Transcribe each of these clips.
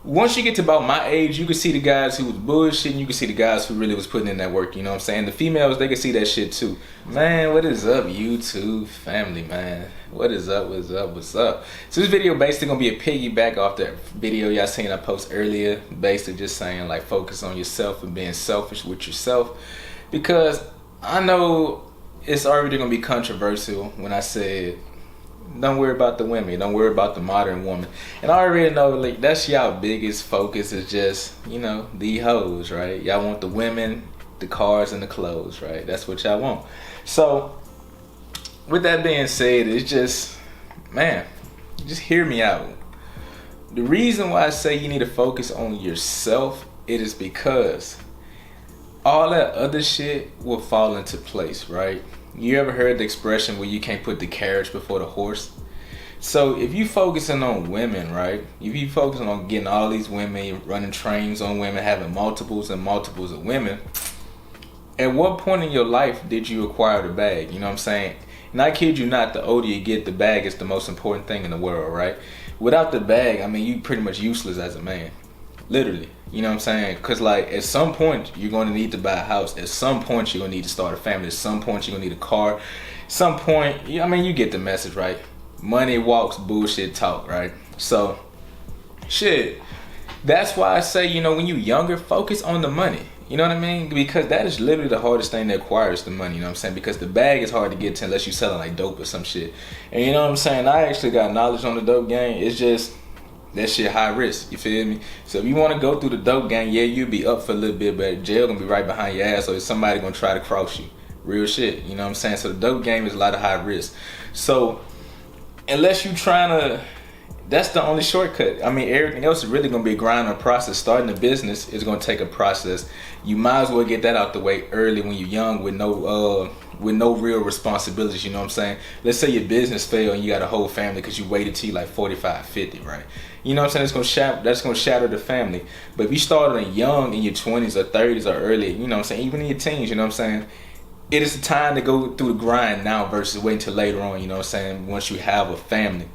once you get to about my age, you can see the guys who was bullshitting, you can see the guys who really was putting in that work, you know what I'm saying? The females, they can see that shit too. Man, what is up, YouTube family, man? What is up, what's up, what's up? So this video basically gonna be a piggyback off that video y'all seen I post earlier, basically just saying like focus on yourself and being selfish with yourself. Because I know it's already gonna be controversial when I said, don't worry about the women, don't worry about the modern woman. And I already know like that's y'all biggest focus is just, you know, the hoes, right? Y'all want the women, the cars, and the clothes, right? That's what y'all want. So with that being said, it's just, man, just hear me out. The reason why I say you need to focus on yourself, it is because all that other shit will fall into place, right? You ever heard the expression where you can't put the carriage before the horse? So if you focusing on women, right? If you focusing on getting all these women, running trains on women, having multiples and multiples of women, at what point in your life did you acquire the bag? You know what I'm saying? And I kid you not, the older you get, the bag is the most important thing in the world, right? Without the bag, I mean, you pretty much useless as a man. Literally. You know what I'm saying? Because like at some point you're going to need to buy a house. At some point you're going to need to start a family. At some point you're going to need a car. At some point, I mean, you get the message, right? Money walks, bullshit talk, right? So shit, that's why I say, you know, when you're younger, focus on the money. You know what I mean? Because that is literally the hardest thing that acquires the money, you know what I'm saying? Because the bag is hard to get to unless you're selling like dope or some shit. And you know what I'm saying? I actually got knowledge on the dope game. It's just that shit high risk, you feel me? So if you want to go through the dope gang, yeah, you'll be up for a little bit, but jail gonna be right behind your ass, or is somebody gonna try to cross you. Real shit, you know what I'm saying? So the dope game is a lot of high risk. So unless you trying to, that's the only shortcut. I mean, everything else is really gonna be a grind on process. Starting a business is gonna take a process. You might as well get that out the way early when you're young with no real responsibilities, you know what I'm saying? Let's say your business failed and you got a whole family because you waited till you like 45, 50, right? You know what I'm saying? That's gonna shatter the family. But if you started young in your 20s or 30s or early, you know what I'm saying, even in your teens, you know what I'm saying, it is the time to go through the grind now versus waiting till later on, you know what I'm saying, once you have a family.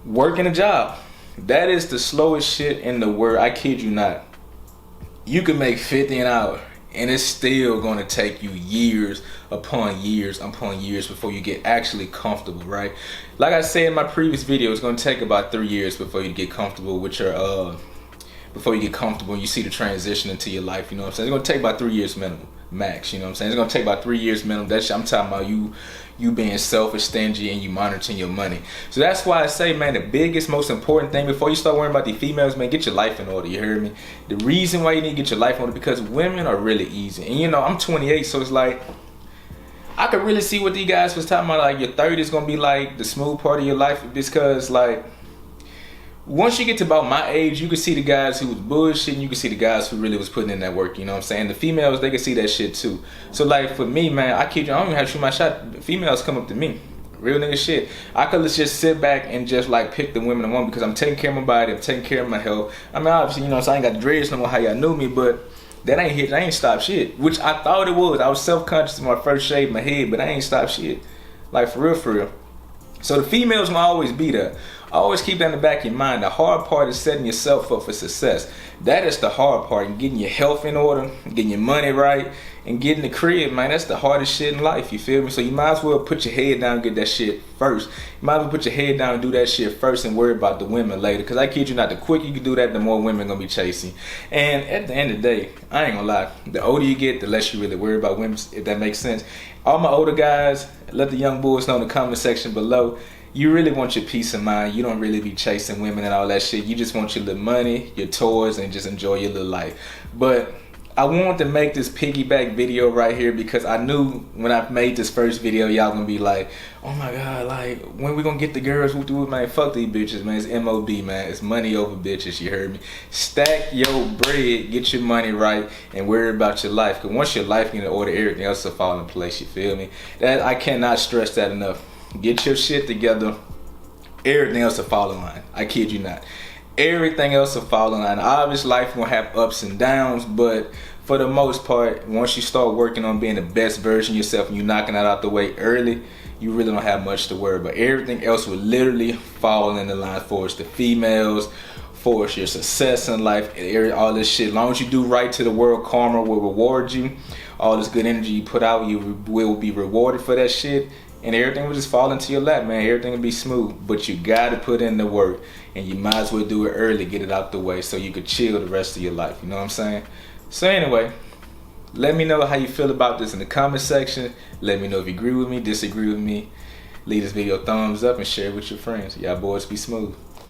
Working a job, that is the slowest shit in the world. I kid you not. You can make 50 an hour and it's still going to take you years upon years upon years before you get actually comfortable, right? Like I said in my previous video, it's going to take about 3 years before you get comfortable with your before you get comfortable and you see the transition into your life, you know what I'm saying? It's going to take about 3 years minimum, max, you know what I'm saying? It's going to take about 3 years minimum. That's, I'm talking about you being selfish, stingy, and you monitoring your money. So that's why I say, man, the biggest, most important thing before you start worrying about the females, man, get your life in order, you heard me? The reason why you need to get your life in order, because women are really easy. And you know, I'm 28, so it's like, I could really see what these guys was talking about, like your 30s is going to be like the smooth part of your life, because like, once you get to about my age, you can see the guys who was bullshitting, you can see the guys who really was putting in that work, you know what I'm saying? The females, they can see that shit too. So like for me, man, I don't even have to shoot my shot. Females come up to me. Real nigga shit. I could just sit back and just like pick the women I want because I'm taking care of my body, I'm taking care of my health. I mean, obviously, you know, so I ain't got the dreads no more how y'all knew me, but that ain't stopped shit. Which I thought it was. I was self-conscious when I first shaved my head, but I ain't stopped shit. Like for real, for real. So the females will always be there. Always keep that in the back of your mind. The hard part is setting yourself up for success. That is the hard part. And getting your health in order, getting your money right, and getting the crib, man. That's the hardest shit in life, you feel me? So you might as well put your head down and get that shit first. You might as well put your head down and do that shit first and worry about the women later. Because I kid you not, the quicker you can do that, the more women going to be chasing. And at the end of the day, I ain't going to lie. The older you get, the less you really worry about women, if that makes sense. All my older guys, let the young boys know in the comment section below. You really want your peace of mind. You don't really be chasing women and all that shit. You just want your little money, your toys, and just enjoy your little life. But I wanted to make this piggyback video right here because I knew when I made this first video, y'all gonna be like, oh my God, like, when we gonna get the girls who do it, man? Fuck these bitches, man. It's MOB, man. It's money over bitches, you heard me? Stack your bread, get your money right, and worry about your life. Because once your life get in order, everything else will fall in place, you feel me? That I cannot stress that enough. Get your shit together. Everything else will fall in line. I kid you not. Everything else will fall in line. Obviously, life will have ups and downs, but for the most part, once you start working on being the best version of yourself and you're knocking that out the way early, you really don't have much to worry about. Everything else will literally fall in the line for us. The females, force your success in life, all this shit. As long as you do right to the world, karma will reward you. All this good energy you put out, you will be rewarded for that shit. And everything will just fall into your lap, man. Everything will be smooth. But you gotta put in the work. And you might as well do it early, get it out the way, so you could chill the rest of your life. You know what I'm saying? So anyway, let me know how you feel about this in the comment section. Let me know if you agree with me, disagree with me. Leave this video a thumbs up and share it with your friends. Y'all boys be smooth.